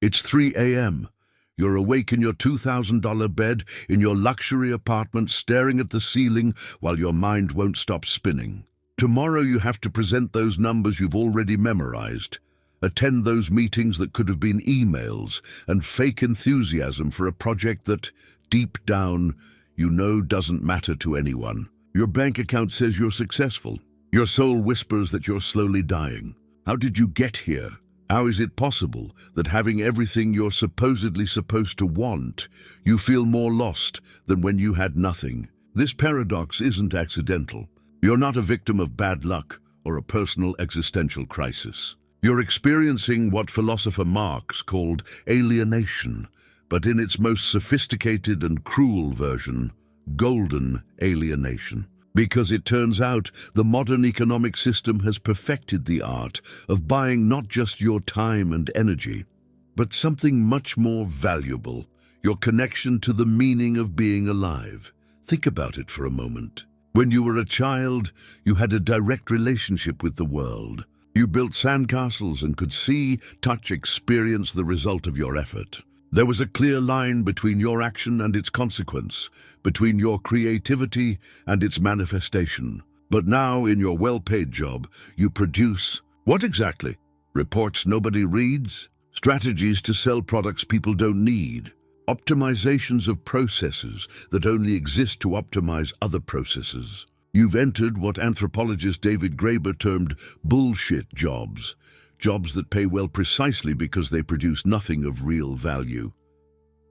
It's 3 a.m. You're awake in your $2,000 bed in your luxury apartment, staring at the ceiling while your mind won't stop spinning. Tomorrow you have to present those numbers you've already memorized, attend those meetings that could have been emails, and fake enthusiasm for a project that, deep down, you know doesn't matter to anyone. Your bank account says you're successful. Your soul whispers that you're slowly dying. How did you get here? How is it possible that having everything you're supposedly supposed to want, you feel more lost than when you had nothing? This paradox isn't accidental. You're not a victim of bad luck or a personal existential crisis. You're experiencing what philosopher Marx called alienation, but in its most sophisticated and cruel version, golden alienation. Because it turns out the modern economic system has perfected the art of buying not just your time and energy, but something much more valuable, your connection to the meaning of being alive. Think about it for a moment. When you were a child, you had a direct relationship with the world. You built sandcastles and could see, touch, experience the result of your effort. There was a clear line between your action and its consequence, between your creativity and its manifestation. But now, in your well-paid job, you produce what exactly? Reports nobody reads? Strategies to sell products people don't need? Optimizations of processes that only exist to optimize other processes? You've entered what anthropologist David Graeber termed bullshit jobs. Jobs that pay well precisely because they produce nothing of real value.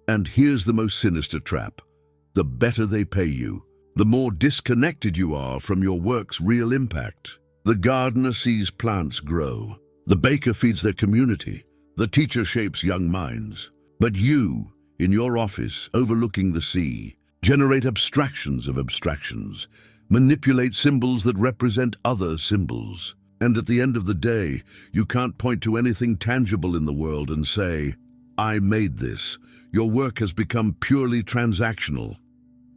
And here's the most sinister trap. The better they pay you, the more disconnected you are from your work's real impact. The gardener sees plants grow. The baker feeds their community. The teacher shapes young minds. But you, in your office, overlooking the sea, generate abstractions of abstractions, manipulate symbols that represent other symbols. And at the end of the day, you can't point to anything tangible in the world and say, I made this. Your work has become purely transactional.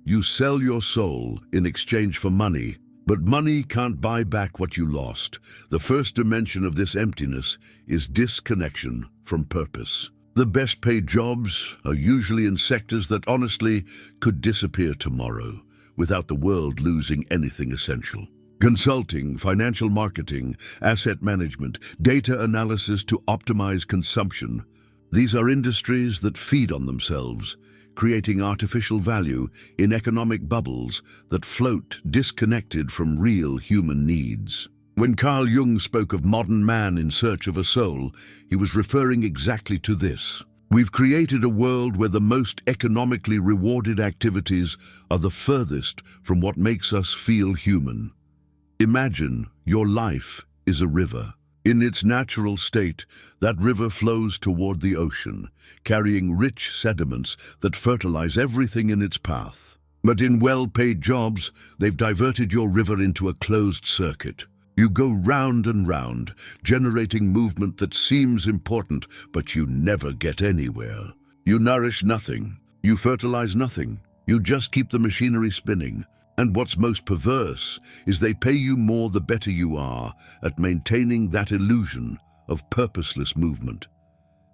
You sell your soul in exchange for money, but money can't buy back what you lost. The first dimension of this emptiness is disconnection from purpose. The best paid jobs are usually in sectors that honestly could disappear tomorrow without the world losing anything essential. Consulting, financial marketing, asset management, data analysis to optimize consumption. These are industries that feed on themselves, creating artificial value in economic bubbles that float disconnected from real human needs. When Carl Jung spoke of modern man in search of a soul, he was referring exactly to this. We've created a world where the most economically rewarded activities are the furthest from what makes us feel human. Imagine your life is a river. In its natural state, that river flows toward the ocean, carrying rich sediments that fertilize everything in its path. But in well-paid jobs, they've diverted your river into a closed circuit. You go round and round, generating movement that seems important, but you never get anywhere. You nourish nothing. You fertilize nothing. You just keep the machinery spinning. And what's most perverse is they pay you more the better you are at maintaining that illusion of purposeless movement.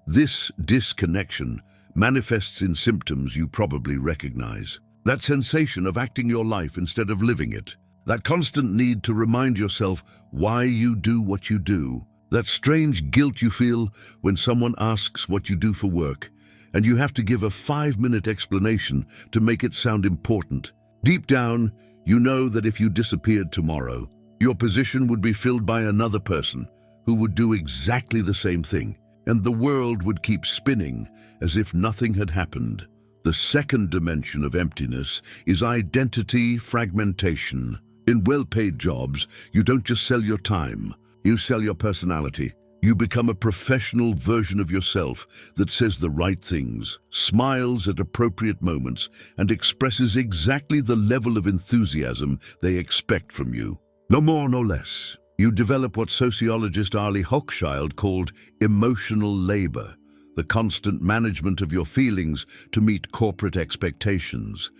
This disconnection manifests in symptoms you probably recognize. That sensation of acting your life instead of living it. That constant need to remind yourself why you do what you do. That strange guilt you feel when someone asks what you do for work, and you have to give a 5-minute explanation to make it sound important. Deep down, you know that if you disappeared tomorrow, your position would be filled by another person who would do exactly the same thing, and the world would keep spinning as if nothing had happened. The second dimension of emptiness is identity fragmentation. In well-paid jobs, you don't just sell your time, you sell your personality. You become a professional version of yourself that says the right things, smiles at appropriate moments, and expresses exactly the level of enthusiasm they expect from you. No more, no less. You develop what sociologist Arlie Hochschild called emotional labor, the constant management of your feelings to meet corporate expectations.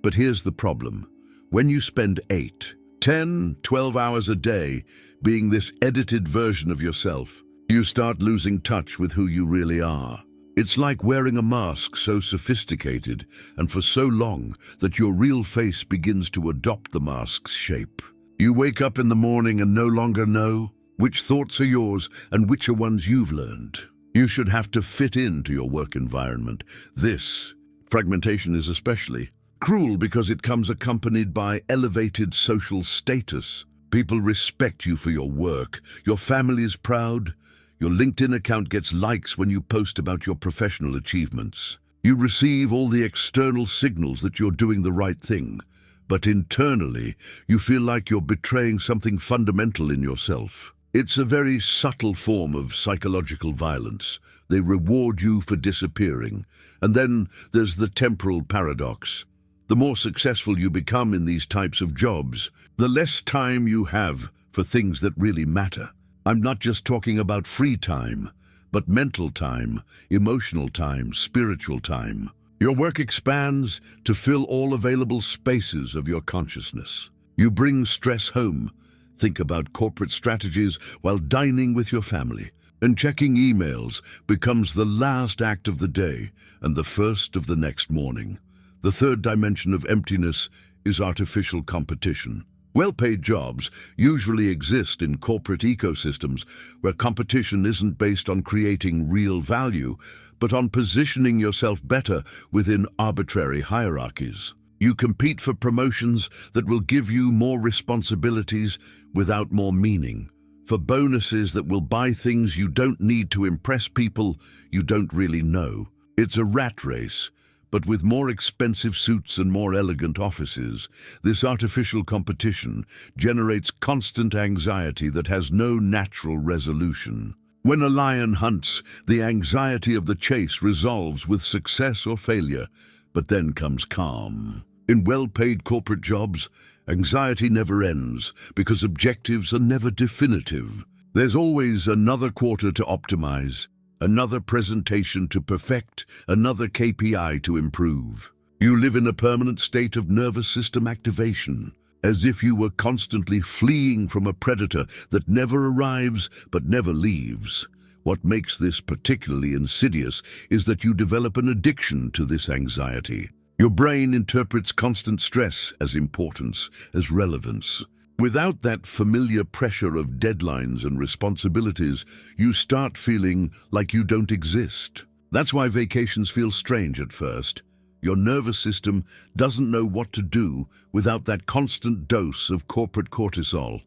But here's the problem. When you spend 8, 10, 12 hours a day being this edited version of yourself, you start losing touch with who you really are. It's like wearing a mask so sophisticated and for so long that your real face begins to adopt the mask's shape. You wake up in the morning and no longer know which thoughts are yours and which are ones you've learned. You should have to fit into your work environment. This fragmentation is especially cruel because it comes accompanied by elevated social status. People respect you for your work. Your family is proud. Your LinkedIn account gets likes when you post about your professional achievements. You receive all the external signals that you're doing the right thing, but internally, you feel like you're betraying something fundamental in yourself. It's a very subtle form of psychological violence. They reward you for disappearing. And then there's the temporal paradox. The more successful you become in these types of jobs, the less time you have for things that really matter. I'm not just talking about free time, but mental time, emotional time, spiritual time. Your work expands to fill all available spaces of your consciousness. You bring stress home. Think about corporate strategies while dining with your family. And checking emails becomes the last act of the day and the first of the next morning. The third dimension of emptiness is artificial competition. Well-paid jobs usually exist in corporate ecosystems where competition isn't based on creating real value, but on positioning yourself better within arbitrary hierarchies. You compete for promotions that will give you more responsibilities without more meaning, for bonuses that will buy things you don't need to impress people you don't really know. It's a rat race, but with more expensive suits and more elegant offices. This artificial competition generates constant anxiety that has no natural resolution. When a lion hunts, the anxiety of the chase resolves with success or failure, but then comes calm. In well-paid corporate jobs, anxiety never ends because objectives are never definitive. There's always another quarter to optimize, another presentation to perfect, another KPI to improve. You live in a permanent state of nervous system activation, as if you were constantly fleeing from a predator that never arrives but never leaves. What makes this particularly insidious is that you develop an addiction to this anxiety. Your brain interprets constant stress as importance, as relevance. Without that familiar pressure of deadlines and responsibilities, you start feeling like you don't exist. That's why vacations feel strange at first. Your nervous system doesn't know what to do without that constant dose of corporate cortisol.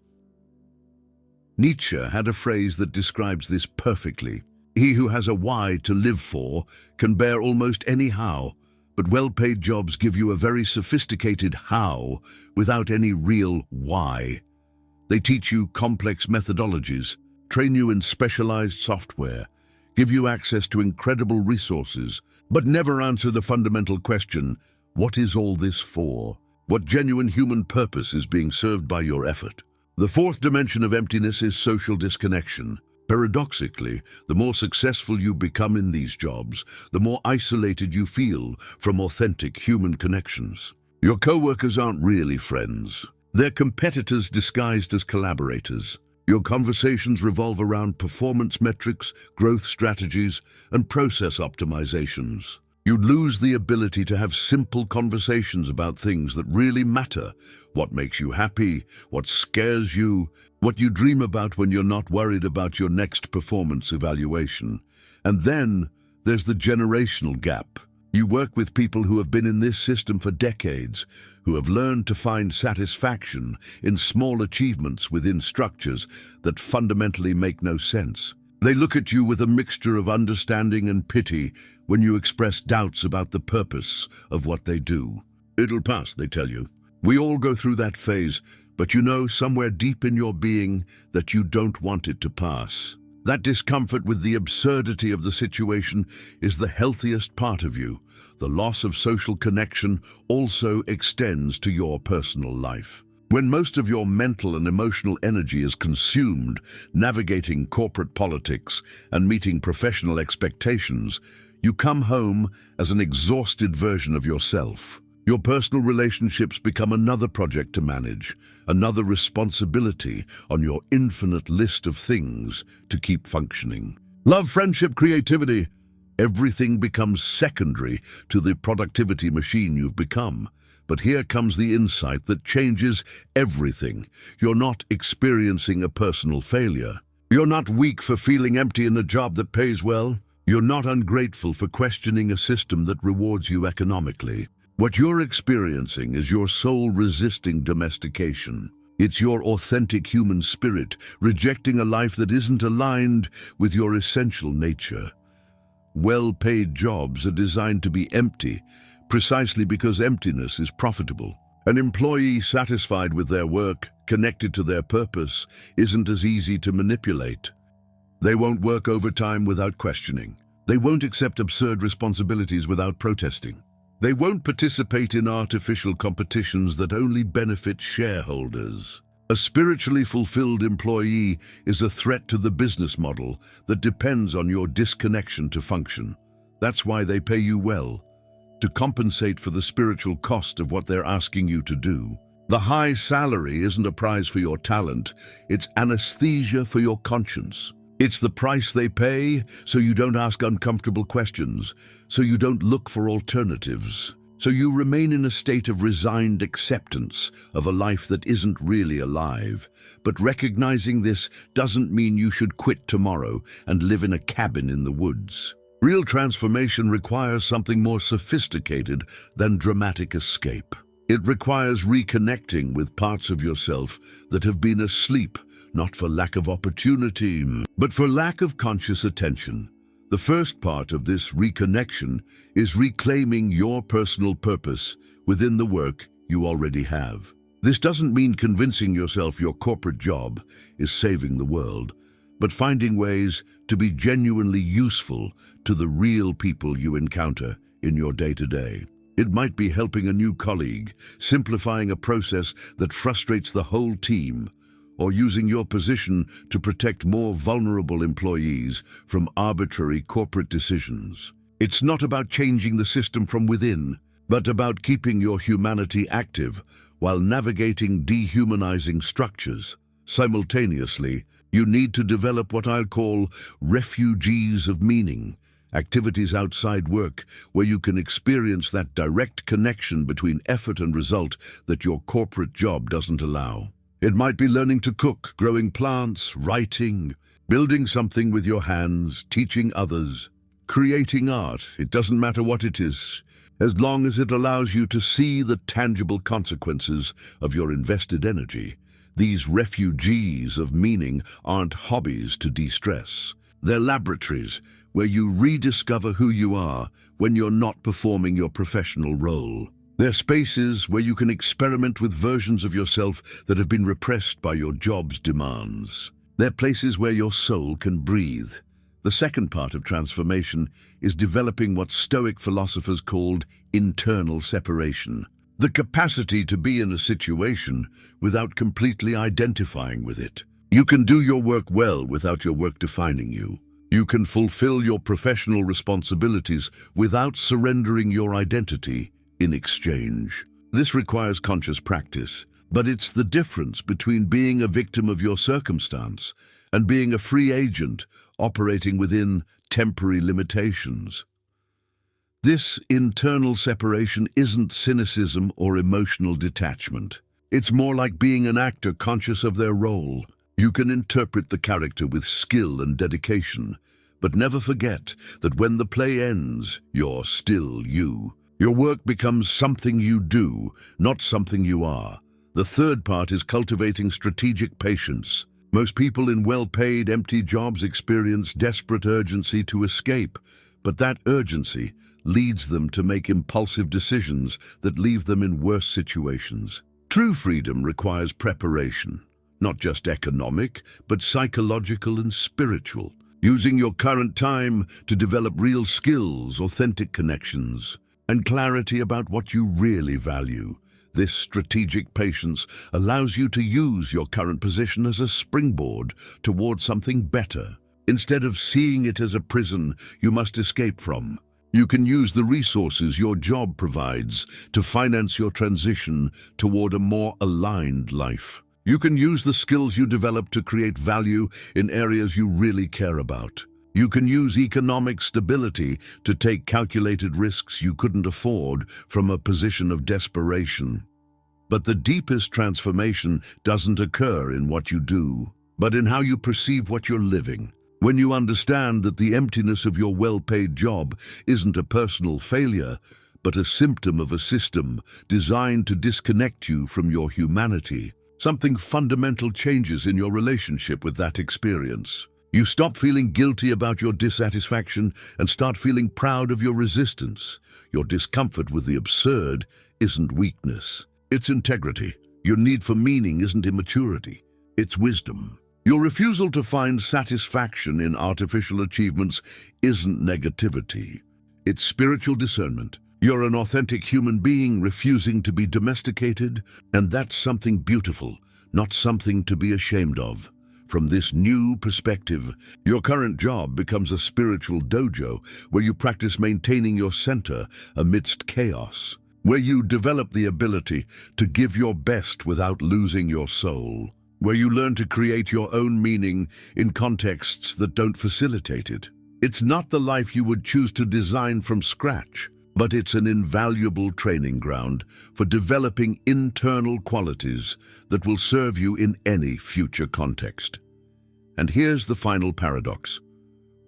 Nietzsche had a phrase that describes this perfectly. He who has a why to live for can bear almost any how, but well-paid jobs give you a very sophisticated how without any real why. They teach you complex methodologies, train you in specialized software, give you access to incredible resources, but never answer the fundamental question, what is all this for? What genuine human purpose is being served by your effort? The fourth dimension of emptiness is social disconnection. Paradoxically, the more successful you become in these jobs, the more isolated you feel from authentic human connections. Your co-workers aren't really friends. They're competitors disguised as collaborators. Your conversations revolve around performance metrics, growth strategies, and process optimizations. You lose the ability to have simple conversations about things that really matter. What makes you happy, what scares you, what you dream about when you're not worried about your next performance evaluation. And then there's the generational gap. You work with people who have been in this system for decades, who have learned to find satisfaction in small achievements within structures that fundamentally make no sense. They look at you with a mixture of understanding and pity when you express doubts about the purpose of what they do. It'll pass, they tell you. We all go through that phase, but you know somewhere deep in your being that you don't want it to pass. That discomfort with the absurdity of the situation is the healthiest part of you. The loss of social connection also extends to your personal life. When most of your mental and emotional energy is consumed navigating corporate politics and meeting professional expectations, you come home as an exhausted version of yourself. Your personal relationships become another project to manage, another responsibility on your infinite list of things to keep functioning. Love, friendship, creativity. Everything becomes secondary to the productivity machine you've become. But here comes the insight that changes everything. You're not experiencing a personal failure. You're not weak for feeling empty in a job that pays well. You're not ungrateful for questioning a system that rewards you economically. What you're experiencing is your soul resisting domestication. It's your authentic human spirit rejecting a life that isn't aligned with your essential nature. Well-paid jobs are designed to be empty, precisely because emptiness is profitable. An employee satisfied with their work, connected to their purpose, isn't as easy to manipulate. They won't work overtime without questioning. They won't accept absurd responsibilities without protesting. They won't participate in artificial competitions that only benefit shareholders. A spiritually fulfilled employee is a threat to the business model that depends on your disconnection to function. That's why they pay you well, to compensate for the spiritual cost of what they're asking you to do. The high salary isn't a prize for your talent, it's anesthesia for your conscience. It's the price they pay so you don't ask uncomfortable questions, so you don't look for alternatives, so you remain in a state of resigned acceptance of a life that isn't really alive. But recognizing this doesn't mean you should quit tomorrow and live in a cabin in the woods. Real transformation requires something more sophisticated than dramatic escape. It requires reconnecting with parts of yourself that have been asleep, not for lack of opportunity, but for lack of conscious attention. The first part of this reconnection is reclaiming your personal purpose within the work you already have. This doesn't mean convincing yourself your corporate job is saving the world, but finding ways to be genuinely useful to the real people you encounter in your day-to-day. It might be helping a new colleague, simplifying a process that frustrates the whole team, or using your position to protect more vulnerable employees from arbitrary corporate decisions. It's not about changing the system from within, but about keeping your humanity active while navigating dehumanizing structures. Simultaneously, you need to develop what I'll call refugees of meaning, activities outside work where you can experience that direct connection between effort and result that your corporate job doesn't allow. It might be learning to cook, growing plants, writing, building something with your hands, teaching others, creating art. It doesn't matter what it is, as long as it allows you to see the tangible consequences of your invested energy. These refugees of meaning aren't hobbies to de-stress. They're laboratories where you rediscover who you are when you're not performing your professional role. They're spaces where you can experiment with versions of yourself that have been repressed by your job's demands. They're places where your soul can breathe. The second part of transformation is developing what Stoic philosophers called internal separation. The capacity to be in a situation without completely identifying with it. You can do your work well without your work defining you. You can fulfill your professional responsibilities without surrendering your identity in exchange. This requires conscious practice, but it's the difference between being a victim of your circumstance and being a free agent operating within temporary limitations. This internal separation isn't cynicism or emotional detachment. It's more like being an actor conscious of their role. You can interpret the character with skill and dedication, but never forget that when the play ends, you're still you. Your work becomes something you do, not something you are. The third part is cultivating strategic patience. Most people in well-paid, empty jobs experience desperate urgency to escape, but that urgency leads them to make impulsive decisions that leave them in worse situations. True freedom requires preparation, not just economic, but psychological and spiritual. Using your current time to develop real skills, authentic connections, and clarity about what you really value. This strategic patience allows you to use your current position as a springboard toward something better. Instead of seeing it as a prison you must escape from, you can use the resources your job provides to finance your transition toward a more aligned life. You can use the skills you develop to create value in areas you really care about. You can use economic stability to take calculated risks you couldn't afford from a position of desperation. But the deepest transformation doesn't occur in what you do, but in how you perceive what you're living. When you understand that the emptiness of your well-paid job isn't a personal failure, but a symptom of a system designed to disconnect you from your humanity, something fundamental changes in your relationship with that experience. You stop feeling guilty about your dissatisfaction and start feeling proud of your resistance. Your discomfort with the absurd isn't weakness, it's integrity. Your need for meaning isn't immaturity, it's wisdom. Your refusal to find satisfaction in artificial achievements isn't negativity, it's spiritual discernment. You're an authentic human being refusing to be domesticated, and that's something beautiful, not something to be ashamed of. From this new perspective, your current job becomes a spiritual dojo where you practice maintaining your center amidst chaos, where you develop the ability to give your best without losing your soul, where you learn to create your own meaning in contexts that don't facilitate it. It's not the life you would choose to design from scratch, but it's an invaluable training ground for developing internal qualities that will serve you in any future context. And here's the final paradox.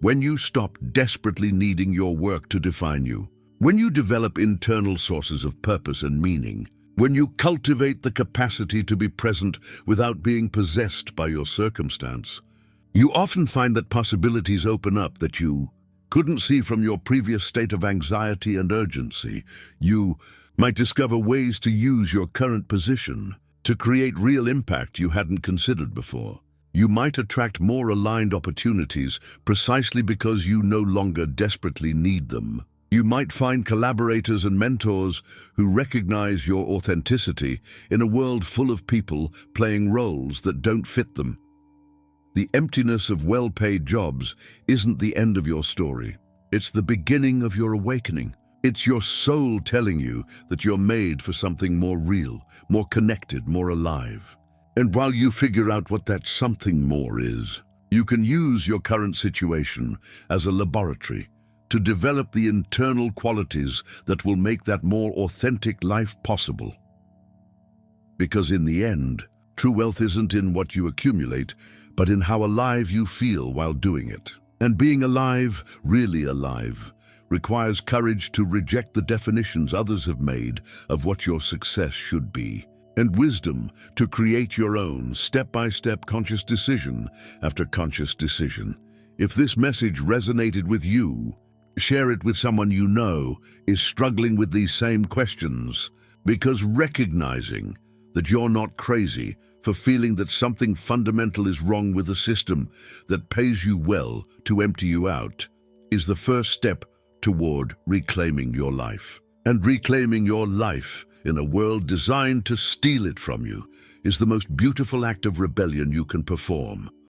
When you stop desperately needing your work to define you, when you develop internal sources of purpose and meaning, when you cultivate the capacity to be present without being possessed by your circumstance, you often find that possibilities open up that you couldn't see from your previous state of anxiety and urgency. You might discover ways to use your current position to create real impact you hadn't considered before. You might attract more aligned opportunities precisely because you no longer desperately need them. You might find collaborators and mentors who recognize your authenticity in a world full of people playing roles that don't fit them. The emptiness of well-paid jobs isn't the end of your story. It's the beginning of your awakening. It's your soul telling you that you're made for something more real, more connected, more alive. And while you figure out what that something more is, you can use your current situation as a laboratory to develop the internal qualities that will make that more authentic life possible. Because in the end, true wealth isn't in what you accumulate, but in how alive you feel while doing it. And being alive, really alive, requires courage to reject the definitions others have made of what your success should be, and wisdom to create your own step-by-step conscious decision after conscious decision. If this message resonated with you, share it with someone you know is struggling with these same questions, because recognizing that you're not crazy for feeling that something fundamental is wrong with the system that pays you well to empty you out is the first step toward reclaiming your life. And reclaiming your life in a world designed to steal it from you is the most beautiful act of rebellion you can perform.